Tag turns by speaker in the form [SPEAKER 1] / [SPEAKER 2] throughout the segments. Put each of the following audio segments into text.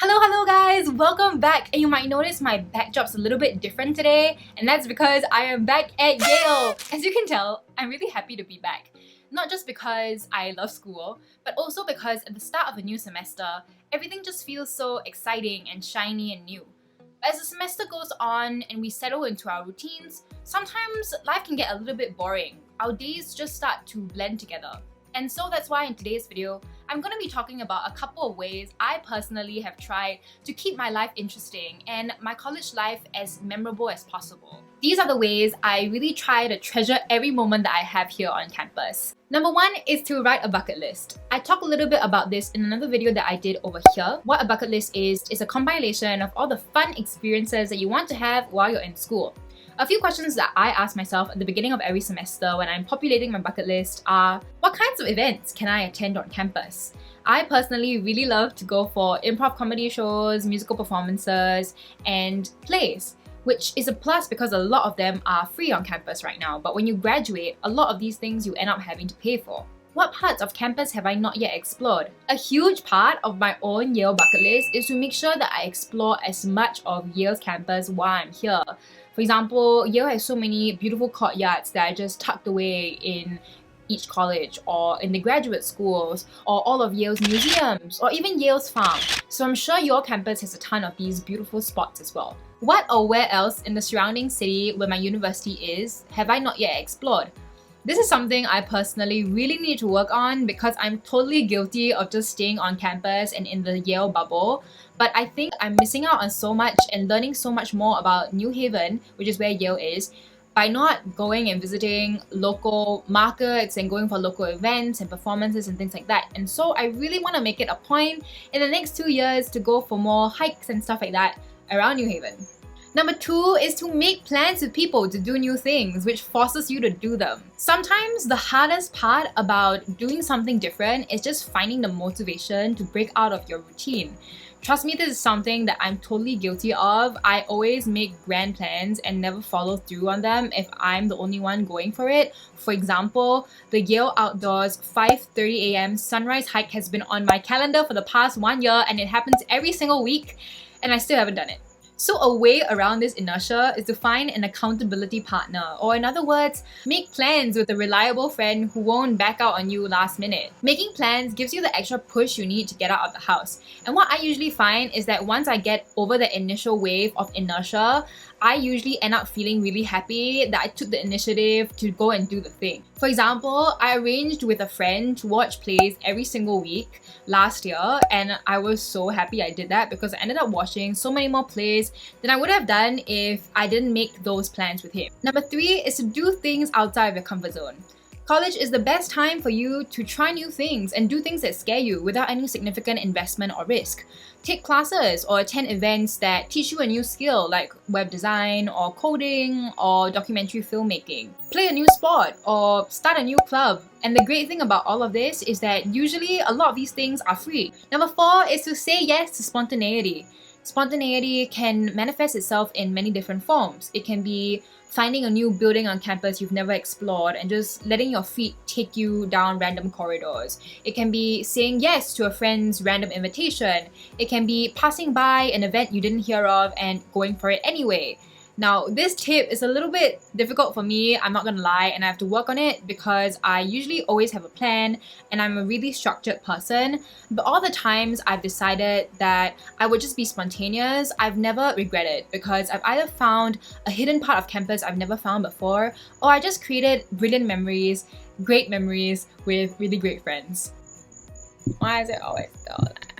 [SPEAKER 1] Hello guys! Welcome back! And you might notice my backdrop's a little bit different today, and that's because I am back at Yale! As you can tell, I'm really happy to be back. Not just because I love school, but also because at the start of a new semester, everything just feels so exciting and shiny and new. But as the semester goes on and we settle into our routines, sometimes life can get a little bit boring. Our days just start to blend together. And so that's why in today's video, I'm going to be talking about a couple of ways I personally have tried to keep my life interesting and my college life as memorable as possible. These are the ways I really try to treasure every moment that I have here on campus. Number one is to write a bucket list. I talked a little bit about this in another video that I did over here. What a bucket list is a compilation of all the fun experiences that you want to have while you're in school. A few questions that I ask myself at the beginning of every semester when I'm populating my bucket list are, what kinds of events can I attend on campus? I personally really love to go for improv comedy shows, musical performances, and plays, which is a plus because a lot of them are free on campus right now, but when you graduate, a lot of these things you end up having to pay for. What parts of campus have I not yet explored? A huge part of my own Yale bucket list is to make sure that I explore as much of Yale's campus while I'm here. For example, Yale has so many beautiful courtyards that are just tucked away in each college or in the graduate schools or all of Yale's museums or even Yale's farm. So I'm sure your campus has a ton of these beautiful spots as well. What or where else in the surrounding city where my university is have I not yet explored? This is something I personally really need to work on because I'm totally guilty of just staying on campus and in the Yale bubble. But I think I'm missing out on so much and learning so much more about New Haven, which is where Yale is, by not going and visiting local markets and going for local events and performances and things like that. And so I really want to make it a point in the next 2 years to go for more hikes and stuff like that around New Haven. Number two is to make plans with people to do new things, which forces you to do them. Sometimes the hardest part about doing something different is just finding the motivation to break out of your routine. Trust me, this is something that I'm totally guilty of. I always make grand plans and never follow through on them if I'm the only one going for it. For example, the Yale Outdoors 5:30 a.m. sunrise hike has been on my calendar for the past 1 year and it happens every single week and I still haven't done it. So a way around this inertia is to find an accountability partner, or in other words, make plans with a reliable friend who won't back out on you last minute. Making plans gives you the extra push you need to get out of the house. And what I usually find is that once I get over the initial wave of inertia, I usually end up feeling really happy that I took the initiative to go and do the thing. For example, I arranged with a friend to watch plays every single week last year, and I was so happy I did that because I ended up watching so many more plays than I would have done if I didn't make those plans with him. Number three is to do things outside of your comfort zone. College is the best time for you to try new things and do things that scare you without any significant investment or risk. Take classes or attend events that teach you a new skill like web design or coding or documentary filmmaking. Play a new sport or start a new club. And the great thing about all of this is that usually a lot of these things are free. Number four is to say yes to spontaneity. Spontaneity can manifest itself in many different forms. It can be finding a new building on campus you've never explored and just letting your feet take you down random corridors. It can be saying yes to a friend's random invitation. It can be passing by an event you didn't hear of and going for it anyway. Now, this tip is a little bit difficult for me, I'm not gonna lie, and I have to work on it because I usually always have a plan and I'm a really structured person. But all the times I've decided that I would just be spontaneous, I've never regretted because I've either found a hidden part of campus I've never found before, or I just created brilliant memories, great memories with really great friends. Why is it always so that?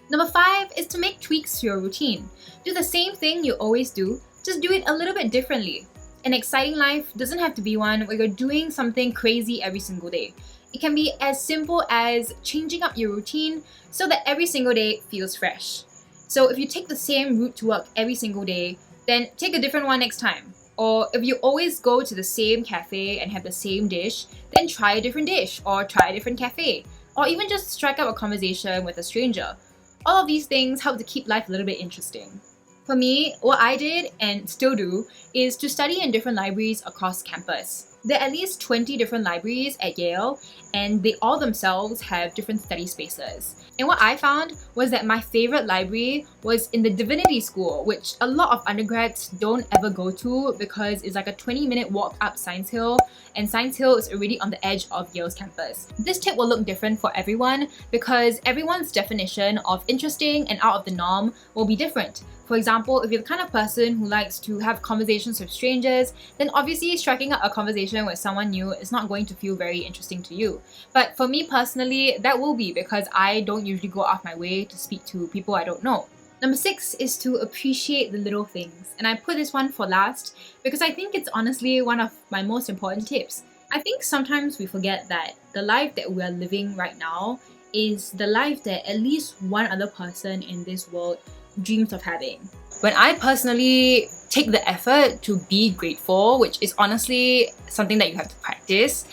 [SPEAKER 1] Number five is to make tweaks to your routine. Do the same thing you always do, just do it a little bit differently. An exciting life doesn't have to be one where you're doing something crazy every single day. It can be as simple as changing up your routine so that every single day feels fresh. So if you take the same route to work every single day, then take a different one next time. Or if you always go to the same cafe and have the same dish, then try a different dish or try a different cafe. Or even just strike up a conversation with a stranger. All of these things help to keep life a little bit interesting. For me, what I did and still do is to study in different libraries across campus. There are at least 20 different libraries at Yale, and they all themselves have different study spaces. And what I found was that my favorite library was in the Divinity School, which a lot of undergrads don't ever go to because it's like a 20-minute walk up Science Hill, and Science Hill is already on the edge of Yale's campus. This tip will look different for everyone because everyone's definition of interesting and out of the norm will be different. For example, if you're the kind of person who likes to have conversations with strangers, then obviously striking up a conversation with someone new is not going to feel very interesting to you. But for me personally, that will be because I don't usually go off my way to speak to people I don't know. Number 6 is to appreciate the little things. And I put this one for last because I think it's honestly one of my most important tips. I think sometimes we forget that the life that we are living right now is the life that at least one other person in this world dreams of having. When I personally take the effort to be grateful, which is honestly something that you have to practice,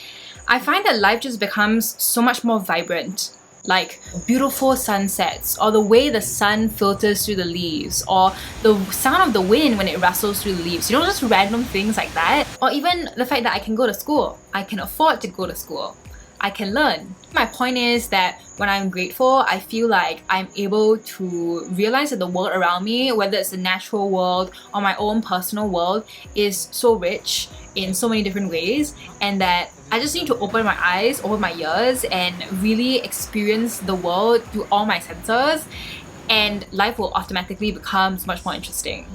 [SPEAKER 1] I find that life just becomes so much more vibrant. Like beautiful sunsets, or the way the sun filters through the leaves, or the sound of the wind when it rustles through the leaves. You know, just random things like that. Or even the fact that I can go to school. I can afford to go to school. I can learn. My point is that when I'm grateful, I feel like I'm able to realize that the world around me, whether it's the natural world or my own personal world, is so rich in so many different ways, and that I just need to open my eyes, open my ears, and really experience the world through all my senses, and life will automatically become much more interesting.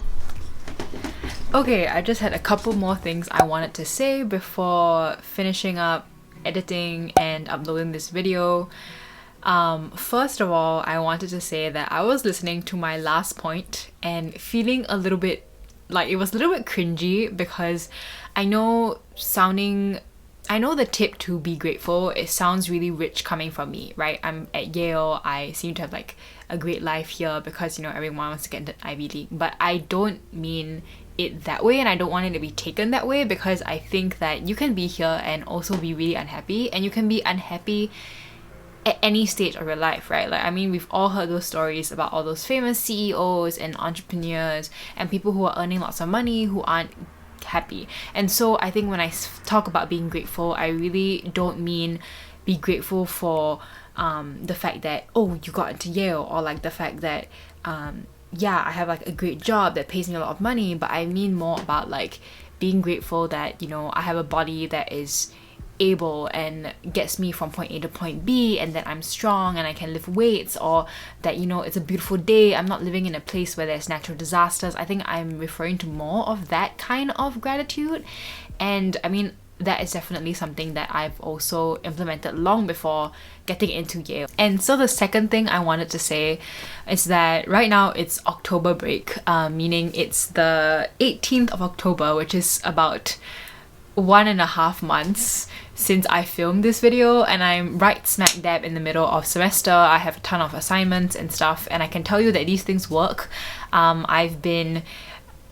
[SPEAKER 1] Okay, I just had a couple more things I wanted to say before finishing up editing and uploading this video. First of all, I wanted to say that I was listening to my last point and feeling a little bit like it was a little bit cringy because I know the tip to be grateful, it sounds really rich coming from me, right? I'm at Yale, I seem to have like a great life here because, you know, everyone wants to get into Ivy League, but I don't mean it that way, and I don't want it to be taken that way, because I think that you can be here and also be really unhappy, and you can be unhappy at any stage of your life, right? Like, I mean, we've all heard those stories about all those famous CEOs and entrepreneurs and people who are earning lots of money who aren't happy. And so I think when I talk about being grateful, I really don't mean be grateful for the fact that, oh, you got into Yale, or like the fact that yeah, I have like a great job that pays me a lot of money, but I mean more about like being grateful that, you know, I have a body that is able and gets me from point A to point B, and that I'm strong and I can lift weights, or that, you know, it's a beautiful day, I'm not living in a place where there's natural disasters. I think I'm referring to more of that kind of gratitude. And I mean, that is definitely something that I've also implemented long before getting into Yale. And so the second thing I wanted to say is that right now it's October break, meaning it's the 18th of October, which is about 1.5 months since I filmed this video, and I'm right smack dab in the middle of semester. I have a ton of assignments and stuff, and I can tell you that these things work. I've been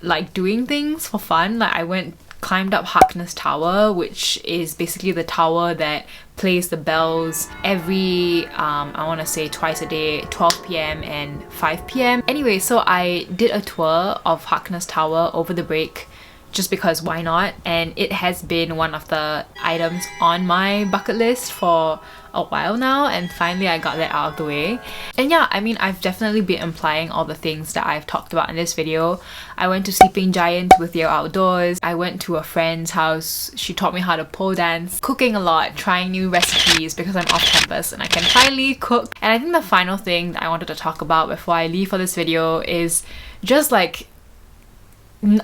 [SPEAKER 1] like doing things for fun. Like I climbed up Harkness Tower, which is basically the tower that plays the bells every I want to say twice a day, 12 p.m. and 5 p.m. Anyway, so I did a tour of Harkness Tower over the break just because why not, and it has been one of the items on my bucket list for a while now, and finally I got that out of the way. And yeah, I mean, I've definitely been implying all the things that I've talked about in this video. I went to Sleeping Giant with Yale Outdoors, I went to a friend's house, she taught me how to pole dance, cooking a lot, trying new recipes because I'm off campus and I can finally cook. And I think the final thing that I wanted to talk about before I leave for this video is just like,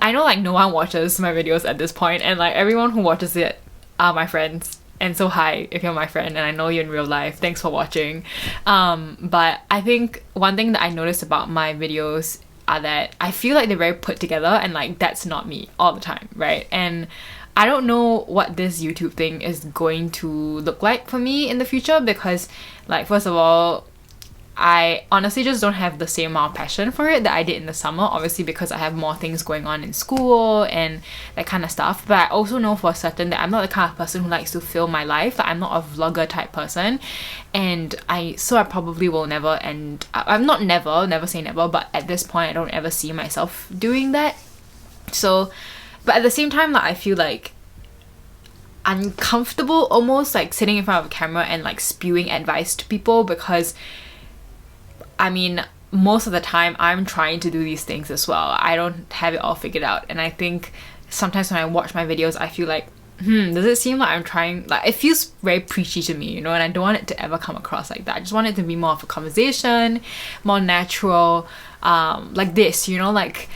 [SPEAKER 1] I know like no one watches my videos at this point, and like everyone who watches it are my friends, and so hi if you're my friend and I know you in real life, thanks for watching. But I think one thing that I noticed about my videos are that I feel like they're very put together, and like that's not me all the time, right? And I don't know what this YouTube thing is going to look like for me in the future, because like, first of all, I honestly just don't have the same amount of passion for it that I did in the summer, obviously because I have more things going on in school and that kind of stuff. But I also know for certain that I'm not the kind of person who likes to film my life. Like, I'm not a vlogger type person, and I probably will never, and I'm not never say never, but at this point I don't ever see myself doing that. So, but at the same time, like, I feel like uncomfortable almost, like sitting in front of a camera and like spewing advice to people, because I mean, most of the time I'm trying to do these things as well. I don't have it all figured out, and I think sometimes when I watch my videos I feel like, does it seem like I'm trying, like it feels very preachy to me, you know, and I don't want it to ever come across like that. I just want it to be more of a conversation, more natural, like this, you know, like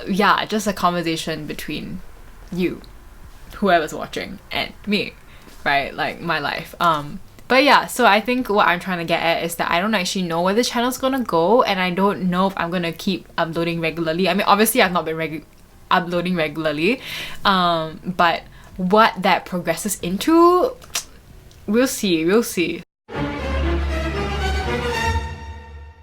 [SPEAKER 1] yeah, just a conversation between you, whoever's watching, and me, right? Like my life. But yeah, so I think what I'm trying to get at is that I don't actually know where the channel's gonna go, and I don't know if I'm gonna keep uploading regularly. I mean, obviously I've not been uploading regularly, but what that progresses into, we'll see.